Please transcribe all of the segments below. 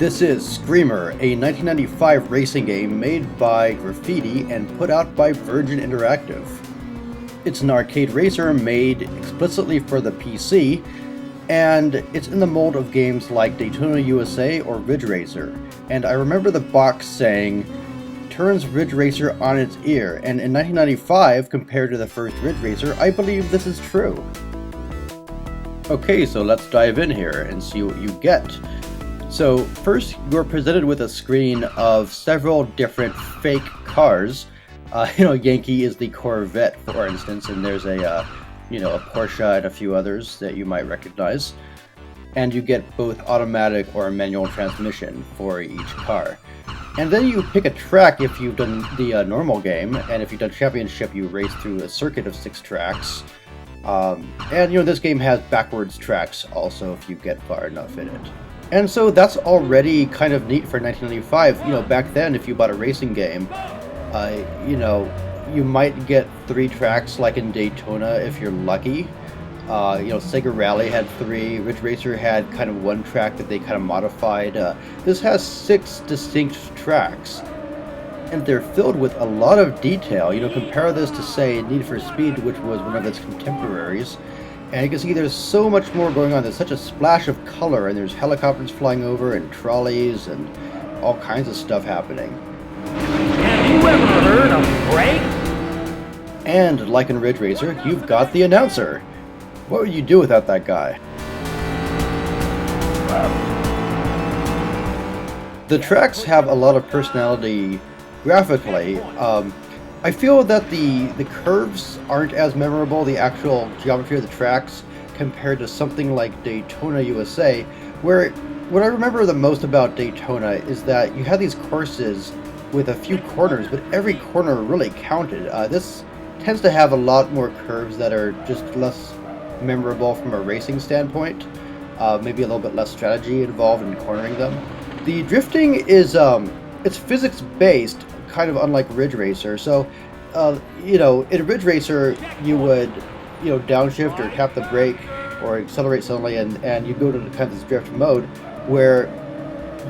This is Screamer, a 1995 racing game made by Graffiti and put out by Virgin Interactive. It's an arcade racer made explicitly for the PC, and it's in the mold of games like Daytona USA or Ridge Racer. And I remember the box saying, turns Ridge Racer on its ear, and in 1995, compared to the first Ridge Racer, I believe this is true. Okay, so let's dive in here and see what you get. So first, you're presented with a screen of several different fake cars. Yankee is the Corvette, for instance, and there's a Porsche and a few others that you might recognize. And you get both automatic or manual transmission for each car. And then you pick a track if you've done the normal game, and if you've done Championship, you race through a circuit of 6 tracks. This game has backwards tracks also if you get far enough in it. And so that's already kind of neat for 1995. Back then, if you bought a racing game, you might get 3 tracks like in Daytona if you're lucky. Sega Rally had 3, Ridge Racer had kind of 1 track that they kind of modified. This has 6 distinct tracks, and they're filled with a lot of detail. Compare this to, say, Need for Speed, which was one of its contemporaries. And you can see there's so much more going on. There's such a splash of color, and there's helicopters flying over, and trolleys, and all kinds of stuff happening. Have you ever heard of brake? And like in Ridge Racer, you've got the announcer. What would you do without that guy? The tracks have a lot of personality graphically. I feel that the curves aren't as memorable, the actual geometry of the tracks, compared to something like Daytona USA, where what I remember the most about Daytona is that you had these courses with a few corners, but every corner really counted. This tends to have a lot more curves that are just less memorable from a racing standpoint, maybe a little bit less strategy involved in cornering them. The drifting is it's physics-based, kind of unlike Ridge Racer. So, in Ridge Racer, you would, downshift or tap the brake or accelerate suddenly, and you go to kind of this drift mode where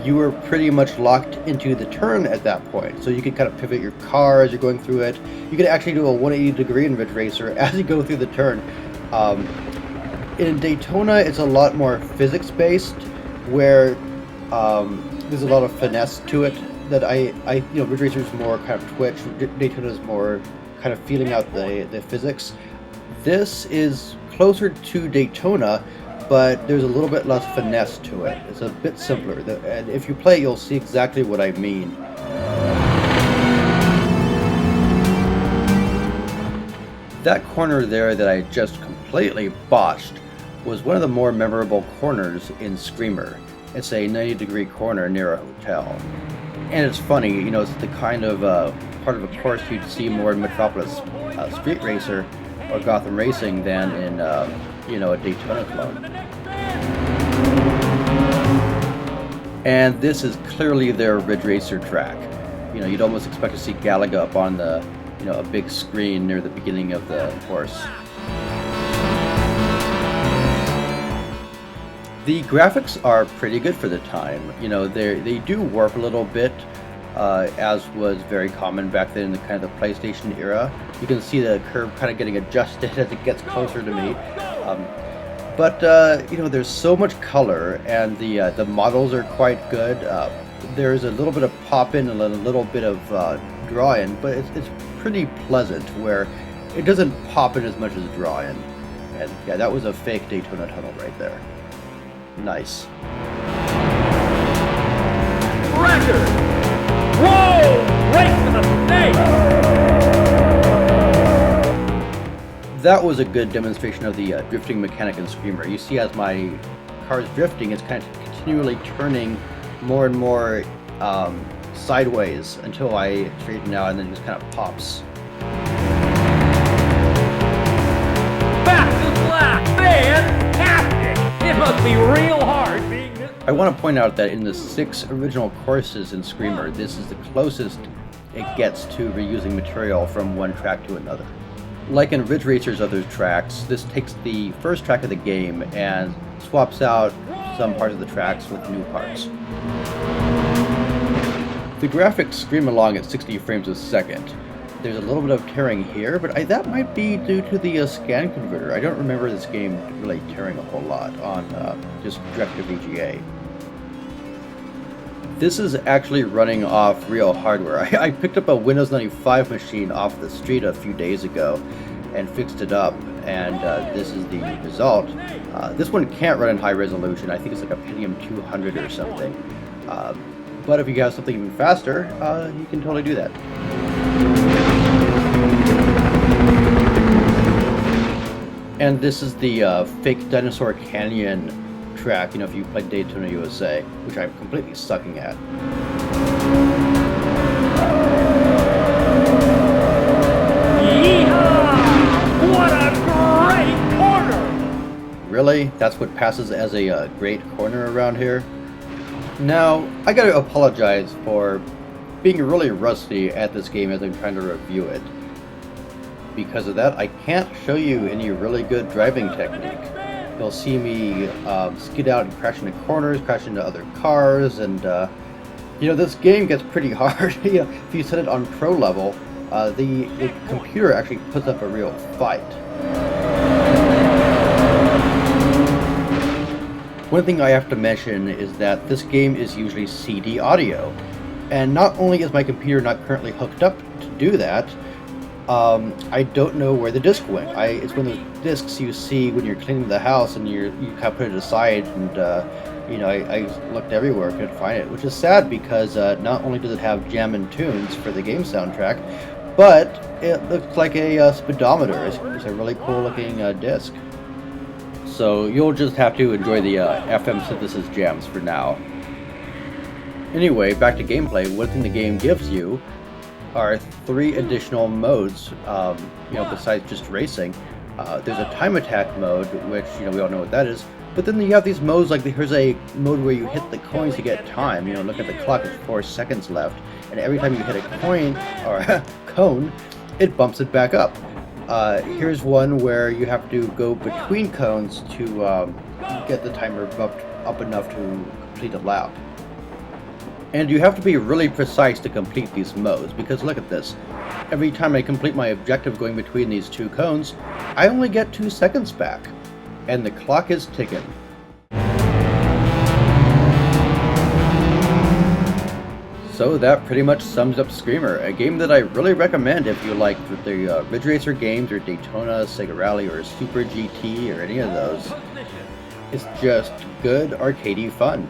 you were pretty much locked into the turn at that point. So you could kind of pivot your car as you're going through it. You could actually do a 180 degree in Ridge Racer as you go through the turn. In Daytona, it's a lot more physics-based, where there's a lot of finesse to it. That Ridge Racer is more kind of twitch. Daytona is more kind of feeling out the physics. This is closer to Daytona, but there's a little bit less finesse to it. It's a bit simpler. And if you play it, you'll see exactly what I mean. That corner there that I just completely botched was one of the more memorable corners in Screamer. It's a 90-degree corner near a hotel. And it's funny, it's the kind of part of a course you'd see more in Metropolis Street Racer or Gotham Racing than in, a Daytona clone. And this is clearly their Ridge Racer track. You'd almost expect to see Galaga up on the, a big screen near the beginning of the course. The graphics are pretty good for the time. They do warp a little bit, as was very common back then in the kind of the PlayStation era. You can see the curve kind of getting adjusted as it gets closer to me. But there's so much color, and the models are quite good. There's a little bit of pop-in and a little bit of draw-in, but it's pretty pleasant, where it doesn't pop in as much as draw-in. And yeah, that was a fake Daytona tunnel right there. Nice. Record! Whoa! Race to the snake! That was a good demonstration of the drifting mechanic in Screamer. You see, as my car's drifting, it's kind of continually turning more and more sideways until I straighten out, and then it just kind of pops. Back to black! Fantastic! It must be real hard being this... I want to point out that in the 6 original courses in Screamer, this is the closest it gets to reusing material from one track to another. Like in Ridge Racer's other tracks, this takes the first track of the game and swaps out some parts of the tracks with new parts. The graphics scream along at 60 frames a second. There's a little bit of tearing here, but that might be due to the scan converter. I don't remember this game really tearing a whole lot on just direct to VGA. This is actually running off real hardware. I picked up a Windows 95 machine off the street a few days ago and fixed it up, and this is the result. This one can't run in high resolution. I think it's like a Pentium 200 or something. But if you have something even faster, you can totally do that. And this is the fake Dinosaur Canyon track, if you played Daytona USA, which I'm completely sucking at. Yeehaw! What a great corner! Really? That's what passes as a great corner around here? Now, I gotta apologize for being really rusty at this game as I'm trying to review it. Because of that, I can't show you any really good driving technique. You'll see me skid out and crash into corners, crash into other cars, and this game gets pretty hard. If you set it on pro level, the computer actually puts up a real fight. One thing I have to mention is that this game is usually CD audio, and not only is my computer not currently hooked up to do that, I don't know where the disc went. It's one of those discs you see when you're cleaning the house and you kind of put it aside, and I looked everywhere, couldn't find it, which is sad because not only does it have jammin' tunes for the game soundtrack, but it looks like a speedometer. It's a really cool looking disc. So you'll just have to enjoy the FM synthesis jams for now. Anyway, back to gameplay. One thing the game gives you are 3 additional modes, besides just racing. There's a time attack mode, which, we all know what that is. But then you have these modes, like here's a mode where you hit the coins to get time. Look at the clock, it's 4 seconds left. And every time you hit a coin, or cone, it bumps it back up. Here's one where you have to go between cones to get the timer bumped up enough to complete a lap. And you have to be really precise to complete these modes, because look at this. Every time I complete my objective going between these 2 cones, I only get 2 seconds back. And the clock is ticking. So that pretty much sums up Screamer, a game that I really recommend if you like the Ridge Racer games, or Daytona, Sega Rally, or Super GT, or any of those. It's just good arcadey fun.